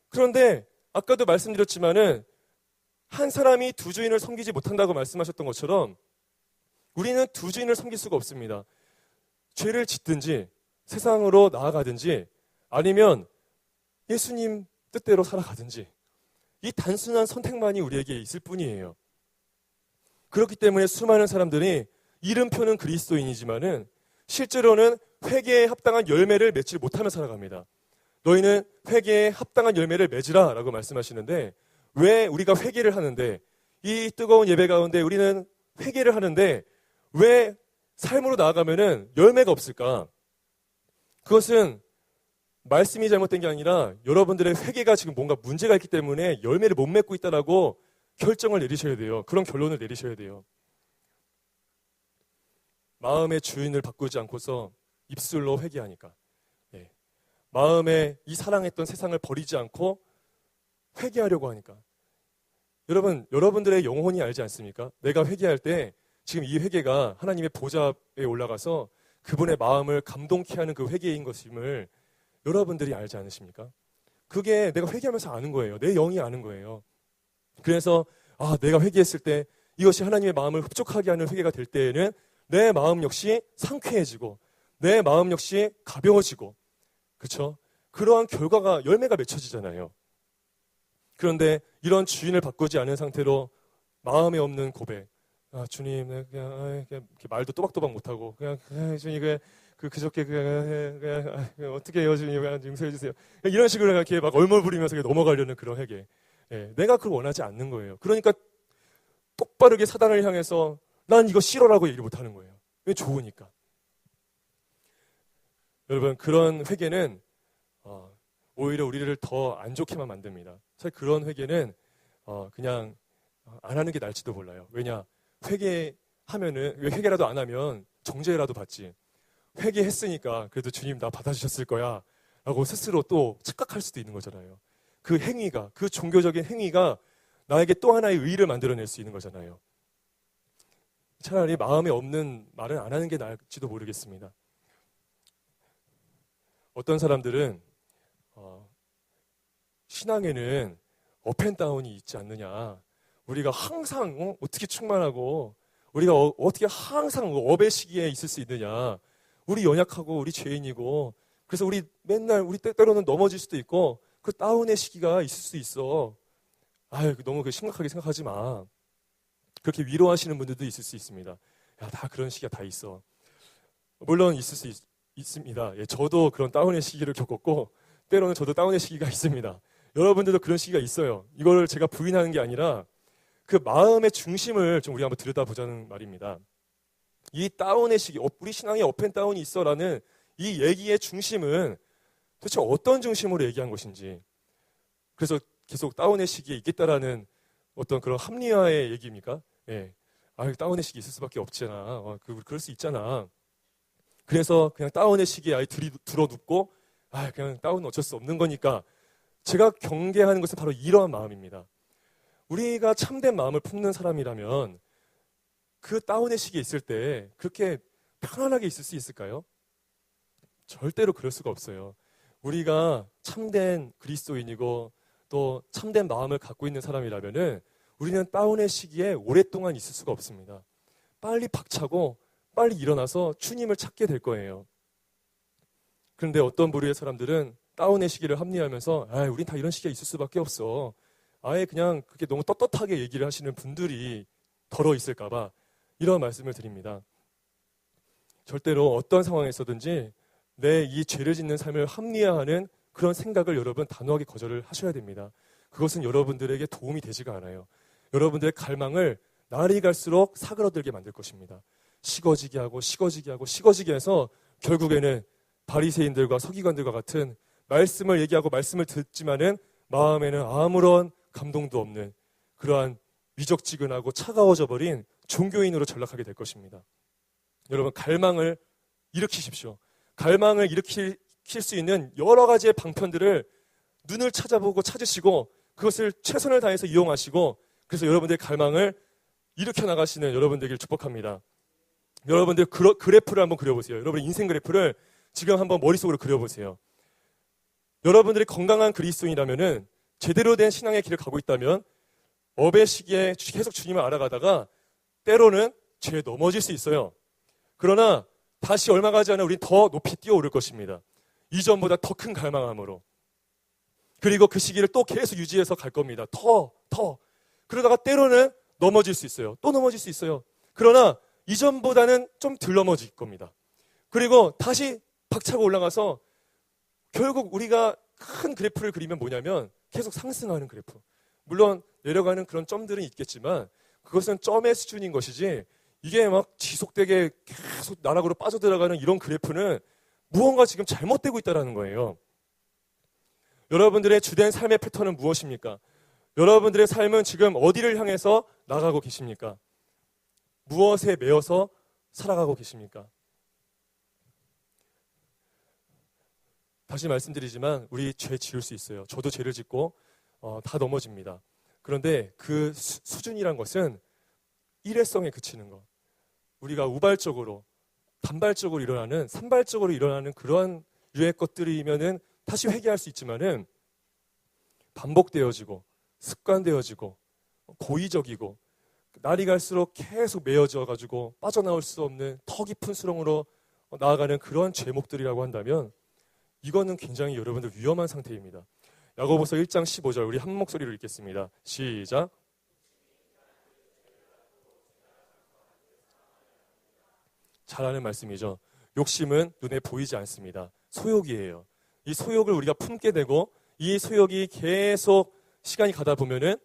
Speaker 1: 그런데 아까도 말씀드렸지만은 한 사람이 두 주인을 섬기지 못한다고 말씀하셨던 것처럼 우리는 두 주인을 섬길 수가 없습니다. 죄를 짓든지 세상으로 나아가든지 아니면 예수님 뜻대로 살아가든지 이 단순한 선택만이 우리에게 있을 뿐이에요. 그렇기 때문에 수많은 사람들이 이름표는 그리스도인이지만은 실제로는 회개에 합당한 열매를 맺지 못하며 살아갑니다. 너희는 회개에 합당한 열매를 맺으라 라고 말씀하시는데 왜 우리가 회개를 하는데 이 뜨거운 예배 가운데 우리는 회개를 하는데 왜 삶으로 나아가면은 열매가 없을까? 그것은 말씀이 잘못된 게 아니라 여러분들의 회개가 지금 뭔가 문제가 있기 때문에 열매를 못 맺고 있다라고 결정을 내리셔야 돼요. 그런 결론을 내리셔야 돼요. 마음의 주인을 바꾸지 않고서 입술로 회개하니까. 예. 마음에 이 사랑했던 세상을 버리지 않고 회개하려고 하니까. 여러분들의 영혼이 알지 않습니까? 내가 회개할 때 지금 이 회개가 하나님의 보좌에 올라가서 그분의 마음을 감동케 하는 그 회개인 것임을 여러분들이 알지 않으십니까? 그게 내가 회개하면서 아는 거예요. 내 영이 아는 거예요. 그래서 내가 회개했을 때 이것이 하나님의 마음을 흡족하게 하는 회개가 될 때에는 내 마음 역시 상쾌해지고 내 마음 역시 가벼워지고 그렇죠? 그러한 결과가 열매가 맺혀지잖아요. 그런데 이런 주인을 바꾸지 않은 상태로 마음에 없는 고백, 주님, 그냥 말도 또박또박 못하고 그냥 주님 그저께 어떻게 해요 주님 용서해 주세요. 이런 식으로 이렇게 막 얼얼부리면서 넘어가려는 그런 회개. 예, 내가 그걸 원하지 않는 거예요. 그러니까 똑바르게 사단을 향해서 난 이거 싫어라고 얘기를 못하는 거예요. 왜? 좋으니까. 여러분 그런 회개는 오히려 우리를 더 안 좋게만 만듭니다. 사실 그런 회개는 그냥 안 하는 게 나을지도 몰라요. 왜냐? 회개하면은 왜 회개라도 안 하면 정죄라도 받지. 회개했으니까 그래도 주님 나 받아주셨을 거야 라고 스스로 또 착각할 수도 있는 거잖아요. 그 행위가, 그 종교적인 행위가 나에게 또 하나의 의의를 만들어낼 수 있는 거잖아요. 차라리 마음에 없는 말은 안 하는 게 나을지도 모르겠습니다. 어떤 사람들은 신앙에는 업앤다운이 있지 않느냐. 우리가 항상 어떻게 충만하고 우리가 어떻게 항상 업의 시기에 있을 수 있느냐. 우리 연약하고 우리 죄인이고 그래서 우리 맨날 우리 때때로는 넘어질 수도 있고 그 다운의 시기가 있을 수 있어. 너무 심각하게 생각하지 마. 그렇게 위로하시는 분들도 있을 수 있습니다. 야, 다 그런 시기가 다 있어. 물론 있을 수 있습니다. 예, 저도 그런 다운의 시기를 겪었고 때로는 저도 다운의 시기가 있습니다. 여러분들도 그런 시기가 있어요. 이걸 제가 부인하는 게 아니라 그 마음의 중심을 좀 우리 한번 들여다보자는 말입니다. 이 다운의 시기, 우리 신앙에 업앤다운이 있어라는 이 얘기의 중심은 도대체 어떤 중심으로 얘기한 것인지. 그래서 계속 다운의 시기에 있겠다라는 어떤 그런 합리화의 얘기입니까? 예. 다운의 시기 있을 수밖에 없잖아. 그럴 수 있잖아. 그래서 그냥 다운의 시기에 아예 들어눕고 그냥 다운은 어쩔 수 없는 거니까 제가 경계하는 것은 바로 이러한 마음입니다. 우리가 참된 마음을 품는 사람이라면 그 다운의 시기에 있을 때 그렇게 편안하게 있을 수 있을까요? 절대로 그럴 수가 없어요. 우리가 참된 그리스도인이고 또 참된 마음을 갖고 있는 사람이라면은 우리는 다운의 시기에 오랫동안 있을 수가 없습니다. 빨리 박차고 빨리 일어나서 주님을 찾게 될 거예요. 그런데 어떤 부류의 사람들은 다운의 시기를 합리화하면서 우린 다 이런 시기에 있을 수밖에 없어. 아예 그냥 그렇게 너무 떳떳하게 얘기를 하시는 분들이 덜어 있을까 봐 이런 말씀을 드립니다. 절대로 어떤 상황에서든지 내 이 죄를 짓는 삶을 합리화하는 그런 생각을 여러분 단호하게 거절을 하셔야 됩니다. 그것은 여러분들에게 도움이 되지가 않아요. 여러분들의 갈망을 날이 갈수록 사그러들게 만들 것입니다. 식어지게 하고 식어지게 하고 식어지게 해서 결국에는 바리새인들과 서기관들과 같은 말씀을 얘기하고 말씀을 듣지만은 마음에는 아무런 감동도 없는 그러한 미적지근하고 차가워져 버린 종교인으로 전락하게 될 것입니다. 여러분 갈망을 일으키십시오. 갈망을 일으킬 수 있는 여러 가지의 방편들을 눈을 찾아보고 찾으시고 그것을 최선을 다해서 이용하시고 그래서 여러분들의 갈망을 일으켜 나가시는 여러분들에게 축복합니다. 여러분들 그래프를 한번 그려보세요. 여러분의 인생 그래프를 지금 한번 머릿속으로 그려보세요. 여러분들이 건강한 그리스도인이라면은 제대로 된 신앙의 길을 가고 있다면 업의 시기에 계속 주님을 알아가다가 때로는 죄에 넘어질 수 있어요. 그러나 다시 얼마 가지 않아 우리는 더 높이 뛰어오를 것입니다. 이전보다 더 큰 갈망함으로. 그리고 그 시기를 또 계속 유지해서 갈 겁니다. 더. 그러다가 때로는 넘어질 수 있어요. 또 넘어질 수 있어요. 그러나 이전보다는 좀 덜 넘어질 겁니다. 그리고 다시 박차고 올라가서 결국 우리가 큰 그래프를 그리면 뭐냐면 계속 상승하는 그래프. 물론 내려가는 그런 점들은 있겠지만 그것은 점의 수준인 것이지 이게 막 지속되게 계속 나락으로 빠져들어가는 이런 그래프는 무언가 지금 잘못되고 있다는 거예요. 여러분들의 주된 삶의 패턴은 무엇입니까? 여러분들의 삶은 지금 어디를 향해서 나가고 계십니까? 무엇에 매여서 살아가고 계십니까? 다시 말씀드리지만 우리 죄 지을 수 있어요. 저도 죄를 짓고 다 넘어집니다. 그런데 그 수준이란 것은 일회성에 그치는 것. 우리가 우발적으로, 단발적으로 일어나는, 산발적으로 일어나는 그러한 유의 것들이면은 다시 회개할 수 있지만은 반복되어지고 습관되어지고 고의적이고 날이 갈수록 계속 매여져 가지고 빠져나올 수 없는 더 깊은 수렁으로 나아가는 그런 죄목들이라고 한다면 이거는 굉장히 여러분들 위험한 상태입니다. 야고보서 1장 15절 우리 한 목소리로 읽겠습니다. 시작. 잘 아는 말씀이죠. 욕심은 눈에 보이지 않습니다. 소욕이에요. 이 소욕을 우리가 품게 되고 이 소욕이 계속 시간이 가다 보면은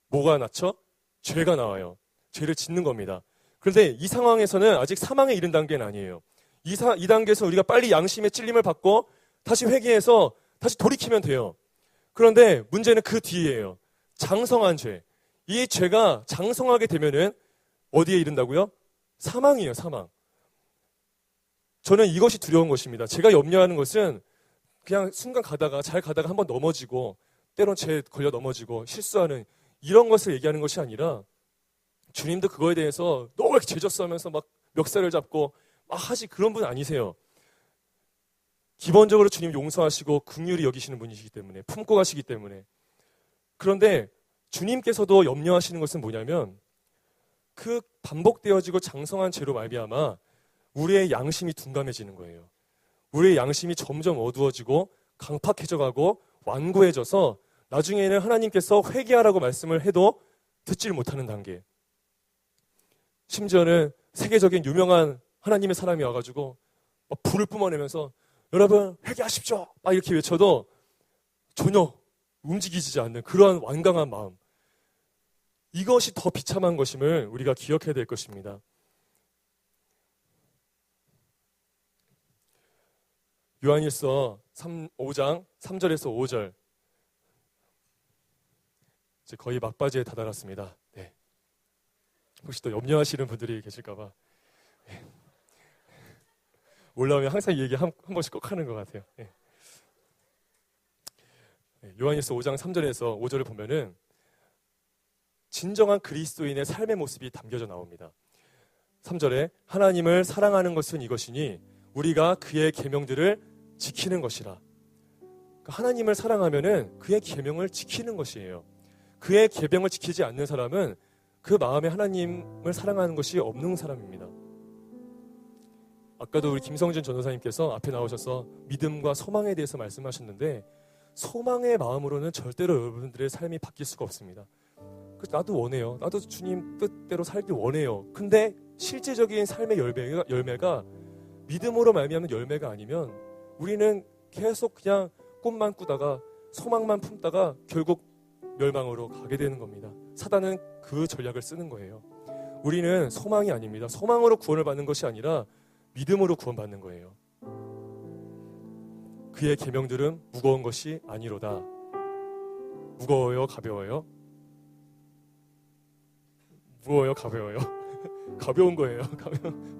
Speaker 1: 뭐가 낳죠? 죄가 나와요. 죄를 짓는 겁니다. 그런데 이 상황에서는 아직 사망에 이른 단계는 아니에요. 이 단계에서 우리가 빨리 양심의 찔림을 받고 다시 회개해서 다시 돌이키면 돼요. 그런데 문제는 그 뒤에요. 장성한 죄. 이 죄가 장성하게 되면은 어디에 이른다고요? 사망이에요, 사망. 저는 이것이 두려운 것입니다. 제가 염려하는 것은 그냥 순간 잘 가다가 한번 넘어지고 때론 죄 걸려 넘어지고 실수하는 이런 것을 얘기하는 것이 아니라 주님도 그거에 대해서 너무 이렇게 죄졌어 하면서 막 멱살을 잡고 막 하시 그런 분 아니세요. 기본적으로 주님 용서하시고 긍휼히 여기시는 분이시기 때문에 품고 가시기 때문에. 그런데 주님께서도 염려하시는 것은 뭐냐면 그 반복되어지고 장성한 죄로 말미암아 우리의 양심이 둔감해지는 거예요. 우리의 양심이 점점 어두워지고 강팍해져가고 완고해져서 나중에는 하나님께서 회개하라고 말씀을 해도 듣지를 못하는 단계. 심지어는 세계적인 유명한 하나님의 사람이 와가지고 막 불을 뿜어내면서 여러분 회개하십시오 막 이렇게 외쳐도 전혀 움직이지 않는 그러한 완강한 마음. 이것이 더 비참한 것임을 우리가 기억해야 될 것입니다. 요한일서 5장 3절에서 5절 이제 거의 막바지에 다다랐습니다. 네. 혹시 또 염려하시는 분들이 계실까봐 네. 올라오면 항상 이 얘기 한 번씩 꼭 하는 것 같아요. 네. 요한일서 5장 3절에서 5절을 보면은 진정한 그리스도인의 삶의 모습이 담겨져 나옵니다. 3절에 하나님을 사랑하는 것은 이것이니 우리가 그의 계명들을 지키는 것이라. 그러니까 하나님을 사랑하면은 그의 계명을 지키는 것이에요. 그의 계명을 지키지 않는 사람은 그 마음에 하나님을 사랑하는 것이 없는 사람입니다. 아까도 우리 김성준 전도사님께서 앞에 나오셔서 믿음과 소망에 대해서 말씀하셨는데 소망의 마음으로는 절대로 여러분들의 삶이 바뀔 수가 없습니다. 나도 원해요. 나도 주님 뜻대로 살기 원해요. 근데 실제적인 삶의 열매가 믿음으로 말미암는 열매가 아니면 우리는 계속 그냥 꿈만 꾸다가 소망만 품다가 결국 멸망으로 가게 되는 겁니다. 사단은 그 전략을 쓰는 거예요. 우리는 소망이 아닙니다. 소망으로 구원을 받는 것이 아니라 믿음으로 구원받는 거예요. 그의 계명들은 무거운 것이 아니로다. 무거워요, 가벼워요? 무거워요, 가벼워요? 가벼운 거예요.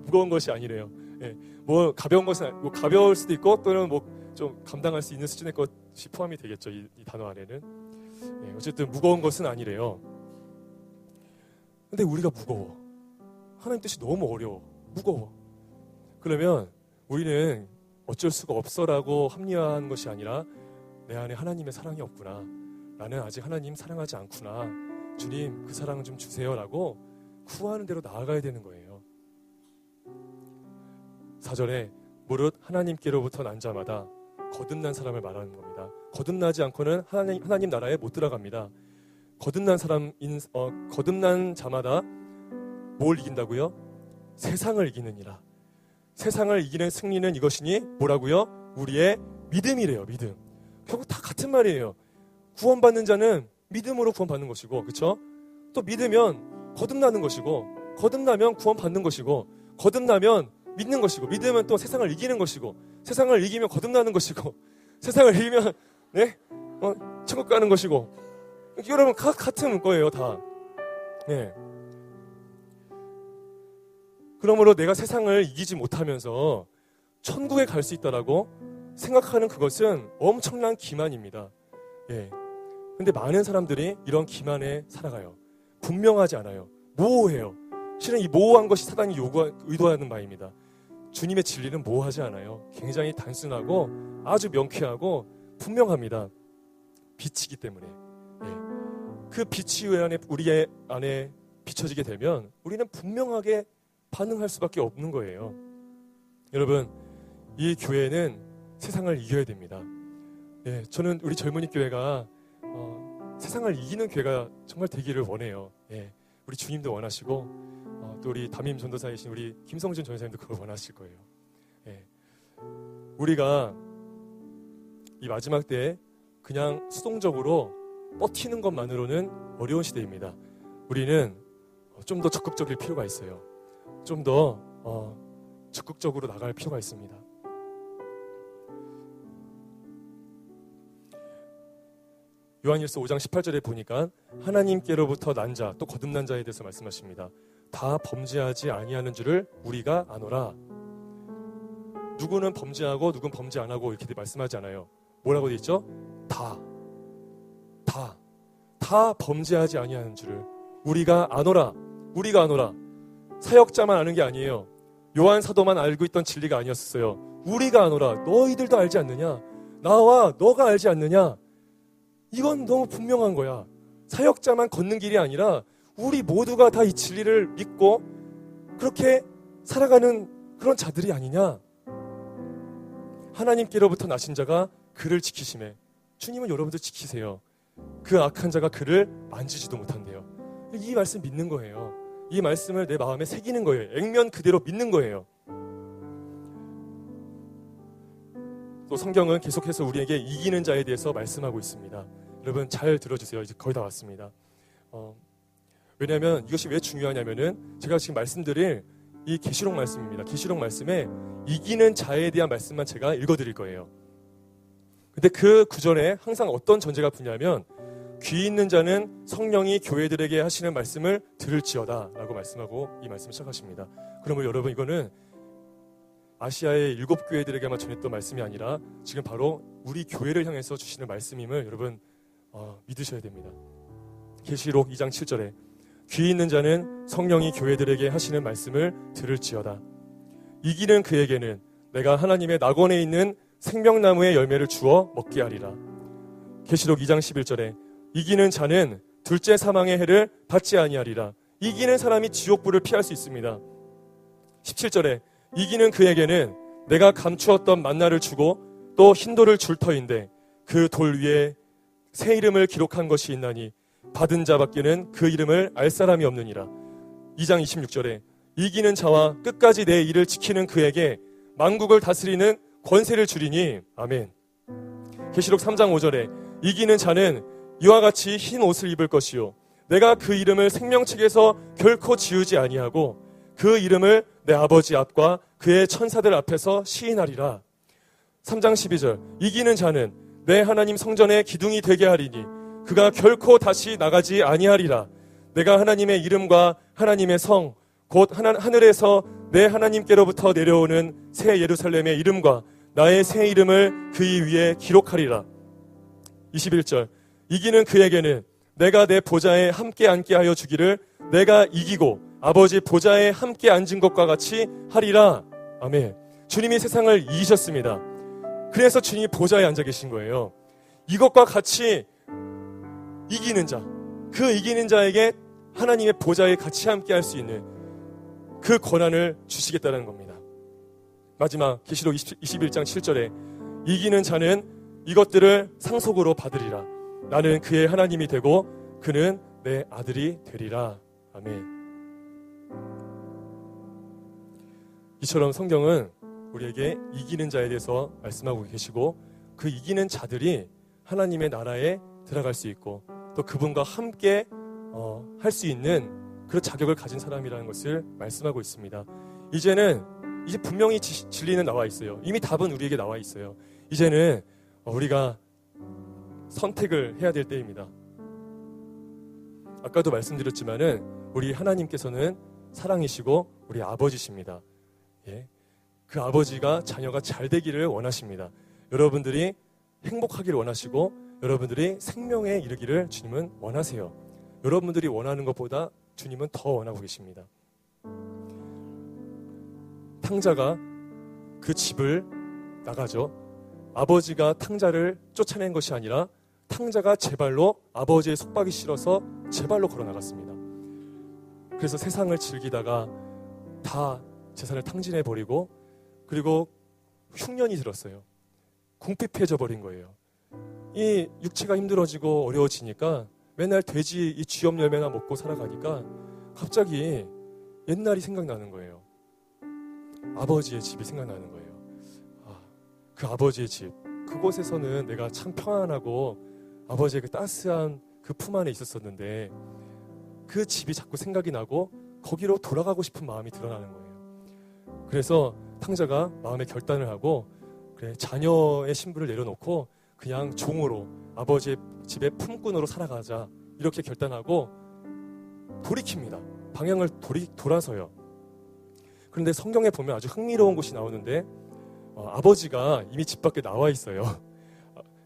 Speaker 1: 무거운 것이 아니래요. 예, 뭐 가벼운 것은 뭐 가벼울 수도 있고 또는 뭐 좀 감당할 수 있는 수준의 것이 포함이 되겠죠. 이 단어 안에는. 예, 어쨌든 무거운 것은 아니래요. 근데 우리가 무거워. 하나님 뜻이 너무 어려워. 무거워. 그러면 우리는 어쩔 수가 없어라고 합리화한 것이 아니라 내 안에 하나님의 사랑이 없구나. 나는 아직 하나님 사랑하지 않구나. 주님 그 사랑을 좀 주세요라고 구하는 대로 나아가야 되는 거예요. 4절에 무릇 하나님께로부터 난 자마다 거듭난 사람을 말하는 겁니다. 거듭나지 않고는 하나님 나라에 못 들어갑니다. 거듭난 자마다 뭘 이긴다고요? 세상을 이기느니라. 세상을 이기는 승리는 이것이니 뭐라고요? 우리의 믿음이래요. 믿음. 결국 다 같은 말이에요. 구원받는 자는 믿음으로 구원받는 것이고, 그렇죠? 또 믿으면 거듭나는 것이고, 거듭나면 구원받는 것이고, 거듭나면 믿는 것이고, 믿으면 또 세상을 이기는 것이고, 세상을 이기면 거듭나는 것이고, 세상을 이기면 천국 가는 것이고, 여러분 같은 거예요, 다. 네. 그러므로 내가 세상을 이기지 못하면서 천국에 갈 수 있다라고 생각하는 그것은 엄청난 기만입니다. 예. 근데 많은 사람들이 이런 기만에 살아가요. 분명하지 않아요. 모호해요. 실은 이 모호한 것이 사단이 의도하는 바입니다. 주님의 진리는 모호하지 않아요. 굉장히 단순하고 아주 명쾌하고 분명합니다. 빛이기 때문에. 예. 그 빛이 우리 안에 비춰지게 되면 우리는 분명하게 반응할 수밖에 없는 거예요. 여러분, 이 교회는 세상을 이겨야 됩니다. 예, 저는 우리 젊은이 교회가 세상을 이기는 교회가 정말 되기를 원해요. 예, 우리 주님도 원하시고 또 우리 담임 전도사이신 우리 김성준 전사님도 그걸 원하실 거예요. 예, 우리가 이 마지막 때에 그냥 수동적으로 버티는 것만으로는 어려운 시대입니다. 우리는 좀 더 적극적일 필요가 있어요. 좀 더 적극적으로 나갈 필요가 있습니다. 요한일서 5장 18절에 보니까 하나님께로부터 난 자, 또 거듭난 자에 대해서 말씀하십니다. 다 범죄하지 아니하는 줄을 우리가 아노라. 누구는 범죄하고 누구는 범죄 안 하고 이렇게 말씀하지 않아요. 뭐라고 되어 있죠? 다 범죄하지 아니하는 줄을 우리가 아노라. 우리가 아노라. 사역자만 아는 게 아니에요. 요한 사도만 알고 있던 진리가 아니었어요. 우리가 아노라. 너희들도 알지 않느냐? 나와 너가 알지 않느냐? 이건 너무 분명한 거야. 사역자만 걷는 길이 아니라 우리 모두가 다 이 진리를 믿고 그렇게 살아가는 그런 자들이 아니냐? 하나님께로부터 나신 자가 그를 지키심에, 주님은 여러분들 지키세요. 그 악한 자가 그를 만지지도 못한대요. 이 말씀 믿는 거예요. 이 말씀을 내 마음에 새기는 거예요. 액면 그대로 믿는 거예요. 또 성경은 계속해서 우리에게 이기는 자에 대해서 말씀하고 있습니다. 여러분 잘 들어주세요. 이제 거의 다 왔습니다. 왜냐하면 이것이 왜 중요하냐면은 제가 지금 말씀드릴 이 계시록 말씀입니다. 계시록 말씀에 이기는 자에 대한 말씀만 제가 읽어드릴 거예요. 근데 그 구절에 항상 어떤 전제가 붙냐면 귀 있는 자는 성령이 교회들에게 하시는 말씀을 들을지어다 라고 말씀하고 이 말씀을 시작하십니다. 그러면 여러분 이거는 아시아의 7교회들에게만 전했던 말씀이 아니라 지금 바로 우리 교회를 향해서 주시는 말씀임을 여러분 믿으셔야 됩니다. 계시록 2장 7절에 귀 있는 자는 성령이 교회들에게 하시는 말씀을 들을지어다. 이기는 그에게는 내가 하나님의 낙원에 있는 생명나무의 열매를 주어 먹게 하리라. 계시록 2장 11절에 이기는 자는 둘째 사망의 해를 받지 아니하리라. 이기는 사람이 지옥불을 피할 수 있습니다. 17절에 이기는 그에게는 내가 감추었던 만나를 주고 또 흰돌을 줄 터인데 그 돌 위에 새 이름을 기록한 것이 있나니 받은 자밖에는 그 이름을 알 사람이 없느니라. 2장 26절에 이기는 자와 끝까지 내 일을 지키는 그에게 만국을 다스리는 권세를 주리니 아멘. 계시록 3장 5절에 이기는 자는 이와 같이 흰 옷을 입을 것이요 내가 그 이름을 생명책에서 결코 지우지 아니하고 그 이름을 내 아버지 앞과 그의 천사들 앞에서 시인하리라. 3장 12절 이기는 자는 내 하나님 성전의 기둥이 되게 하리니 그가 결코 다시 나가지 아니하리라. 내가 하나님의 이름과 하나님의 성 곧 하늘에서 내 하나님께로부터 내려오는 새 예루살렘의 이름과 나의 새 이름을 그의 위에 기록하리라. 21절 이기는 그에게는 내가 내 보좌에 함께 앉게 하여 주기를 내가 이기고 아버지 보좌에 함께 앉은 것과 같이 하리라. 아멘. 주님이 세상을 이기셨습니다. 그래서 주님이 보좌에 앉아 계신 거예요. 이것과 같이 이기는 자, 그 이기는 자에게 하나님의 보좌에 같이 함께 할 수 있는 그 권한을 주시겠다는 겁니다. 마지막 계시록 21장 7절에 이기는 자는 이것들을 상속으로 받으리라. 나는 그의 하나님이 되고 그는 내 아들이 되리라. 아멘. 이처럼 성경은 우리에게 이기는 자에 대해서 말씀하고 계시고 그 이기는 자들이 하나님의 나라에 들어갈 수 있고 또 그분과 함께 할 수 있는 그런 자격을 가진 사람이라는 것을 말씀하고 있습니다. 이제 분명히 진리는 나와 있어요. 이미 답은 우리에게 나와 있어요. 이제는 우리가 선택을 해야 될 때입니다. 아까도 말씀드렸지만은 우리 하나님께서는 사랑이시고 우리 아버지십니다. 예. 그 아버지가 자녀가 잘 되기를 원하십니다. 여러분들이 행복하기를 원하시고 여러분들이 생명에 이르기를 주님은 원하세요. 여러분들이 원하는 것보다 주님은 더 원하고 계십니다. 탕자가 그 집을 나가죠. 아버지가 탕자를 쫓아낸 것이 아니라 탕자가 제 발로 아버지의 속박이 싫어서 제 발로 걸어 나갔습니다. 그래서 세상을 즐기다가 다 재산을 탕진해 버리고 그리고 흉년이 들었어요. 궁핍해져 버린 거예요. 이 육체가 힘들어지고 어려워지니까 맨날 돼지 이 쥐염 열매나 먹고 살아가니까 갑자기 옛날이 생각나는 거예요. 아버지의 집이 생각나는 거예요. 그 아버지의 집, 그곳에서는 내가 참 평안하고 아버지의 그 따스한 그 품 안에 있었었는데 그 집이 자꾸 생각이 나고 거기로 돌아가고 싶은 마음이 드러나는 거예요. 그래서 탕자가 마음의 결단을 하고 그래, 자녀의 신분을 내려놓고 그냥 종으로 아버지의 집의 품꾼으로 살아가자 이렇게 결단하고 돌이킵니다. 방향을 돌아서요. 그런데 성경에 보면 아주 흥미로운 곳이 나오는데 아버지가 이미 집 밖에 나와 있어요.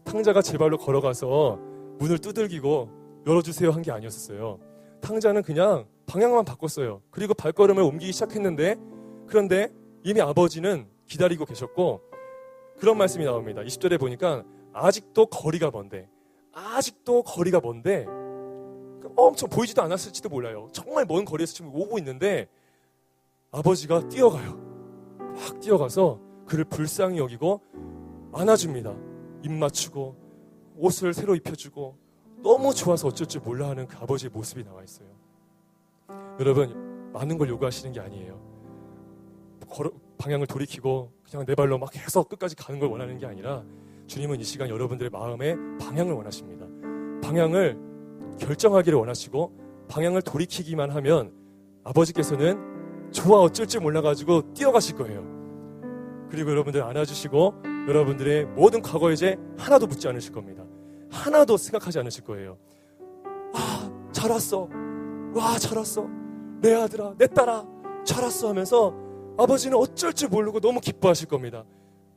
Speaker 1: 탕자가 제 발로 걸어가서 문을 두들기고 열어주세요 한 게 아니었어요. 탕자는 그냥 방향만 바꿨어요. 그리고 발걸음을 옮기기 시작했는데 그런데 이미 아버지는 기다리고 계셨고 그런 말씀이 나옵니다. 20절에 보니까 아직도 거리가 먼데 엄청 보이지도 않았을지도 몰라요. 정말 먼 거리에서 지금 오고 있는데 아버지가 뛰어가요. 막 뛰어가서 그를 불쌍히 여기고 안아줍니다. 입 맞추고 옷을 새로 입혀주고 너무 좋아서 어쩔 줄 몰라 하는 그 아버지의 모습이 나와 있어요. 여러분, 많은 걸 요구하시는 게 아니에요. 방향을 돌이키고 그냥 내 발로 막 해서 끝까지 가는 걸 원하는 게 아니라 주님은 이 시간 여러분들의 마음의 방향을 원하십니다. 방향을 결정하기를 원하시고 방향을 돌이키기만 하면 아버지께서는 좋아 어쩔 줄 몰라가지고 뛰어가실 거예요. 그리고 여러분들 안아주시고 여러분들의 모든 과거에 이제 하나도 묻지 않으실 겁니다. 하나도 생각하지 않으실 거예요. 잘 왔어. 와, 잘 왔어. 내 아들아, 내 딸아, 잘 왔어 하면서 아버지는 어쩔 줄 모르고 너무 기뻐하실 겁니다.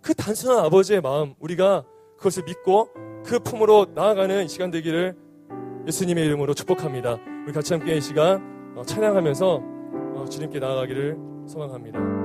Speaker 1: 그 단순한 아버지의 마음, 우리가 그것을 믿고 그 품으로 나아가는 이 시간 되기를 예수님의 이름으로 축복합니다. 우리 같이 함께 이 시간 찬양하면서 주님께 나아가기를 소망합니다.